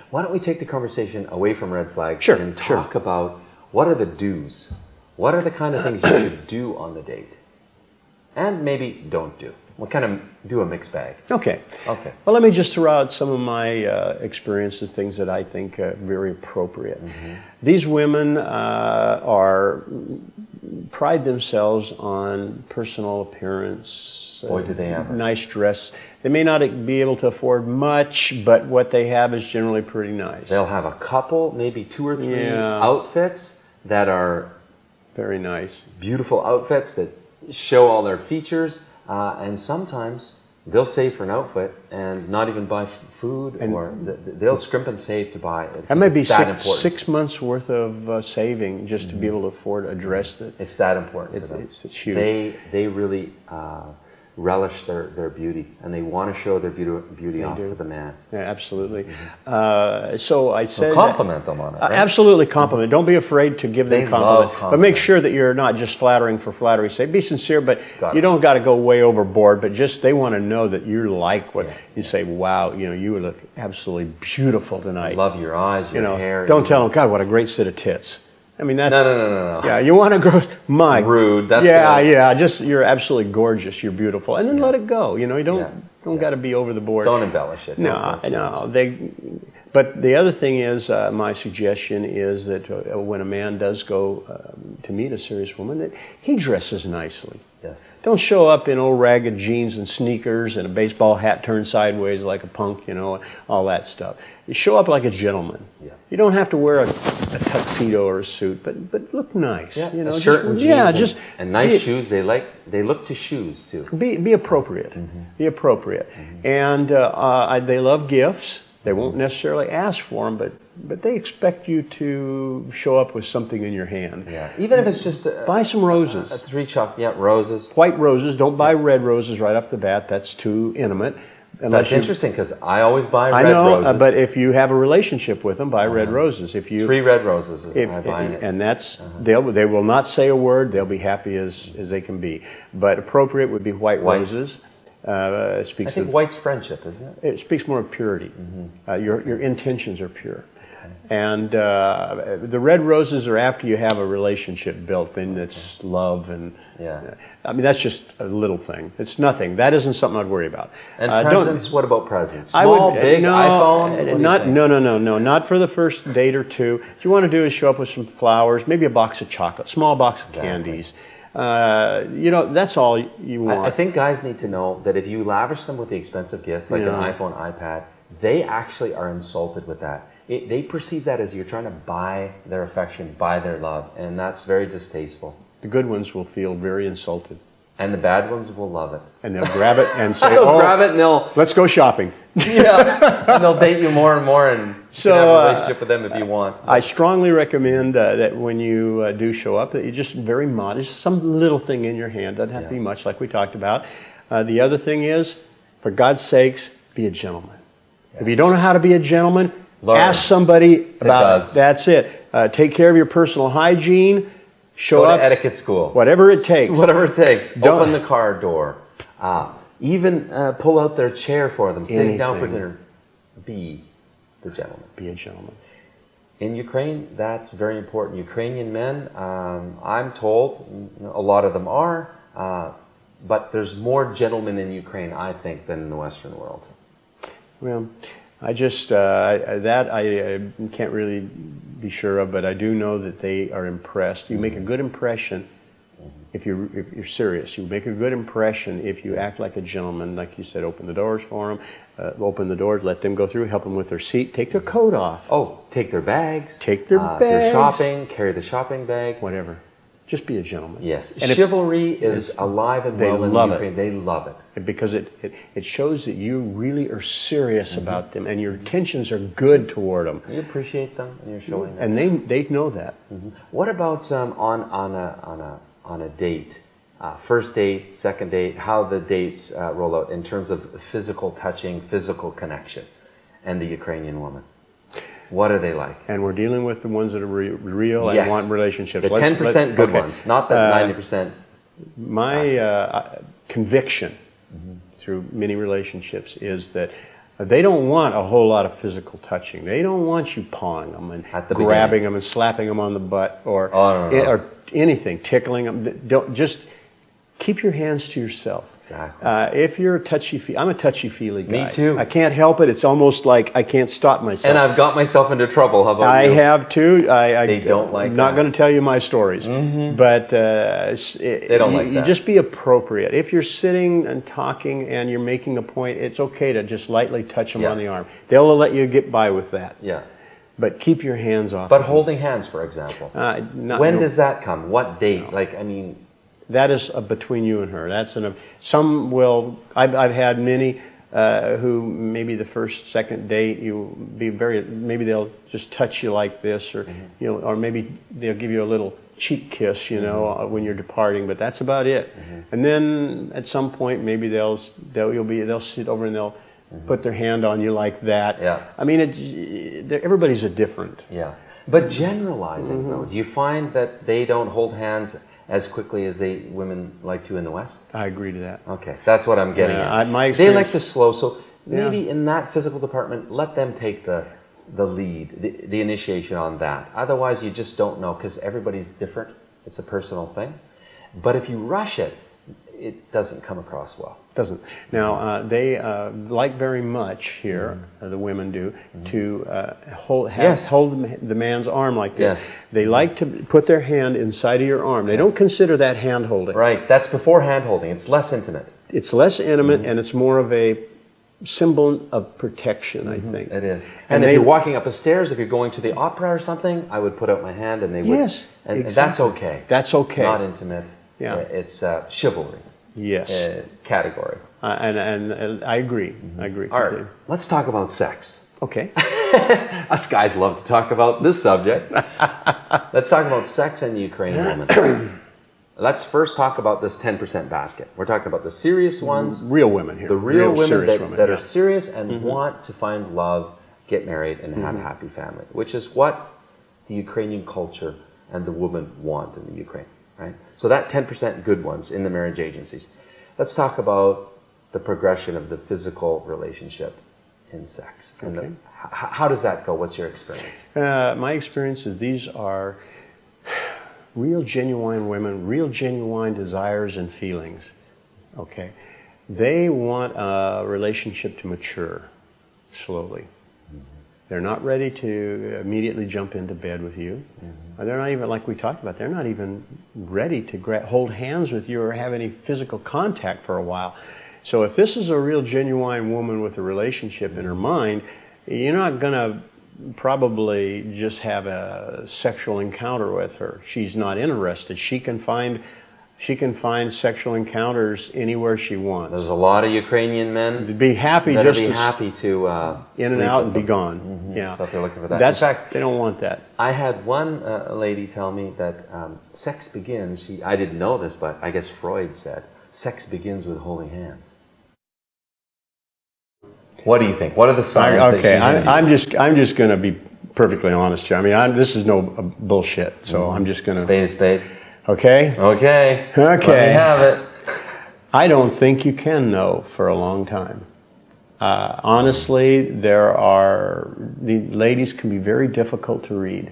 Why don't we take the conversation away from red flags Sure, and sure. talk about what are the do's? What are the kind of things you should do on the date? And maybe don't do. We'll kind of do a mixed bag. Okay. Okay. Well, let me just throw out some of my experiences, things that I think are very appropriate. These women pride themselves on personal appearance. Boy, do they ever. Nice dress. They may not be able to afford much, but what they have is generally pretty nice. They'll have a couple, maybe 2 or 3 Yeah. outfits that are Very nice. beautiful outfits that show all their features. And sometimes they'll save for an outfit and not even buy food, or they'll scrimp and save to buy it. That may be important. 6 months worth of saving just to be able to afford a dress that It's that important to them. it's huge. They really relish their beauty, and they want to show their beauty off to the man. Yeah, absolutely. So I said, Compliment them on it. Right? Absolutely compliment. Don't be afraid to give them They compliment, love but make compliments. sure that you're not just flattering for flattery's sake. Be sincere, but Got you it. don't got to go way overboard. But just they want to know that you like what you say. Wow, you look absolutely beautiful tonight. Love your eyes, your hair. Don't tell them, God, what a great set of tits. I mean, that's No. Yeah, you want to grow. My Rude. That's yeah. Just you're absolutely gorgeous. You're beautiful, and then let it go. You don't got to be over the board. Don't embellish it. No. Don't change. But the other thing is, my suggestion is that when a man does go to meet a serious woman, that he dresses nicely. Yes. Don't show up in old ragged jeans and sneakers and a baseball hat turned sideways like a punk, all that stuff. You show up like a gentleman. Yeah. You don't have to wear a tuxedo or a suit, but look nice. Yeah. A shirt and jeans and nice shoes. They look to shoes too. Be appropriate. Be appropriate. And they love gifts. They won't necessarily ask for them, but they expect you to show up with something in your hand. Yeah. Even if it's just buy some roses. 3 roses. White roses. Don't buy red roses right off the bat. That's too intimate. That's interesting because I always buy red roses. roses. But if you have a relationship with them, buy red roses. If you 3 red roses is my buying it. And that's they will not say a word. They'll be happy as they can be. But appropriate would be white roses. I think white's friendship, isn't it? It speaks more of purity. Your intentions are pure. And the red roses are after you have a relationship built, then it's love and I mean that's just a little thing. It's nothing. That isn't something I'd worry about. And presents? What about presents? Small, big, iPhone? No. Not for the first date or two. What you want to do is show up with some flowers, maybe a box of chocolate, small box of candies. That's all you want. I think guys need to know that if you lavish them with the expensive gifts like an iPhone, iPad, they actually are insulted with that. They perceive that as you're trying to buy their affection, buy their love, and that's very distasteful. The good ones will feel very insulted. And the bad ones will love it. And they'll grab it and say, grab it and let's go shopping. And they'll date you more and more and you can have a relationship with them if you want. I strongly recommend that when you do show up, that you just very modest, some little thing in your hand. Doesn't have to be much like we talked about. The other thing is, for God's sakes, be a gentleman. Yes. If you don't know how to be a gentleman, ask somebody about it. That's it. Take care of your personal hygiene. Show up. Go to etiquette school. Whatever it takes. Whatever it takes. Open the car door. Even pull out their chair for them. Sit down for dinner. Be the gentleman. Be a gentleman. In Ukraine, that's very important. Ukrainian men, I'm told, a lot of them are, but there's more gentlemen in Ukraine, I think, than in the Western world. Well, I just I can't really be sure of, but I do know that they are impressed. You make a good impression if you're serious. You make a good impression if you act like a gentleman, like you said. Open the doors for them. Open the doors, let them go through. Help them with their seat. Take their coat off. Oh, take their bags. Take their bags. If you're shopping, carry the shopping bag. Whatever. Just be a gentleman. Yes. And chivalry is alive and well in Ukraine. They love it. Because it shows that you really are serious about them and your intentions are good toward them. You appreciate them and you're showing them. And they know that. What about on a date? First date, second date, how the dates roll out in terms of physical touching, physical connection, and the Ukrainian woman. What are they like? And we're dealing with the ones that are real and want relationships. The 10% good ones, not the 90%. My conviction through many relationships is that They don't want a whole lot of physical touching. They don't want you pawing them and grabbing them and slapping them on the butt or or anything, tickling them. Don't just keep your hands to yourself. Exactly. If you're a touchy-feely, I'm a touchy-feely guy. Me too. I can't help it. It's almost like I can't stop myself. And I've got myself into trouble. How about you? I have too. They don't like I'm not going to tell you my stories. But they don't like that. You just be appropriate. If you're sitting and talking and you're making a point, it's okay to just lightly touch them on the arm. They'll let you get by with that. Yeah. But keep your hands off. But holding hands, for example. When does that come? What date? No. Like, I mean... That is between you and her. That's some will. I've had many who maybe the first, second date maybe they'll just touch you like this, or or maybe they'll give you a little cheek kiss, when you're departing. But that's about it. And then at some point maybe they'll sit over and they'll put their hand on you like that. Yeah. I mean, everybody's a different. Yeah. But generalizing though, do you find that they don't hold hands as quickly as women like to in the West? I agree to that. Okay, that's what I'm getting at. They like to slow, so maybe in that physical department, let them take the lead, the initiation on that. Otherwise, you just don't know, because everybody's different. It's a personal thing. But if you rush it, it doesn't come across well. Doesn't. Now, they like very much here, the women do, to hold the man's arm like this. Yes. They like to put their hand inside of your arm. They don't consider that hand holding. Right. That's before hand holding. It's less intimate. It's less intimate, and it's more of a symbol of protection, I think. It is. And if you're walking up the stairs, if you're going to the opera or something, I would put out my hand and they would. Yes, and exactly. that's okay. That's okay. Not intimate. Yeah. It's chivalry. Yes. Category. And I agree. I agree. All right. Let's talk about sex. Okay. Us guys love to talk about this subject. Let's talk about sex and the Ukrainian woman. Let's first talk about this 10% basket. We're talking about the serious ones. Real women here. The real women that are yeah. serious and want to find love, get married, and have a happy family, which is what the Ukrainian culture and the woman want in the Ukraine, right? So that 10% good ones in the marriage agencies. Let's talk about the progression of the physical relationship in sex. Okay. And how does that go? What's your experience? My experience is these are real genuine women, real genuine desires and feelings. Okay. They want a relationship to mature slowly. They're not ready to immediately jump into bed with you. They're not even, like we talked about, they're not even ready to hold hands with you or have any physical contact for a while. So if this is a real genuine woman with a relationship in her mind, you're not going to probably just have a sexual encounter with her. She's not interested. She can find sexual encounters anywhere she wants. There's a lot of Ukrainian men to be happy to in and out and be gone. Yeah, so if they're looking for that. In fact, they don't want that. I had one lady tell me that sex begins. I didn't know this, but I guess Freud said sex begins with holding hands. What do you think? What are the signs? Okay, I'm just going to be perfectly honest here. I mean, this is no bullshit. So I'm just going to spade is spade. Okay. Okay. Okay. Let me have it. I don't think you can know for a long time. Honestly, the ladies can be very difficult to read.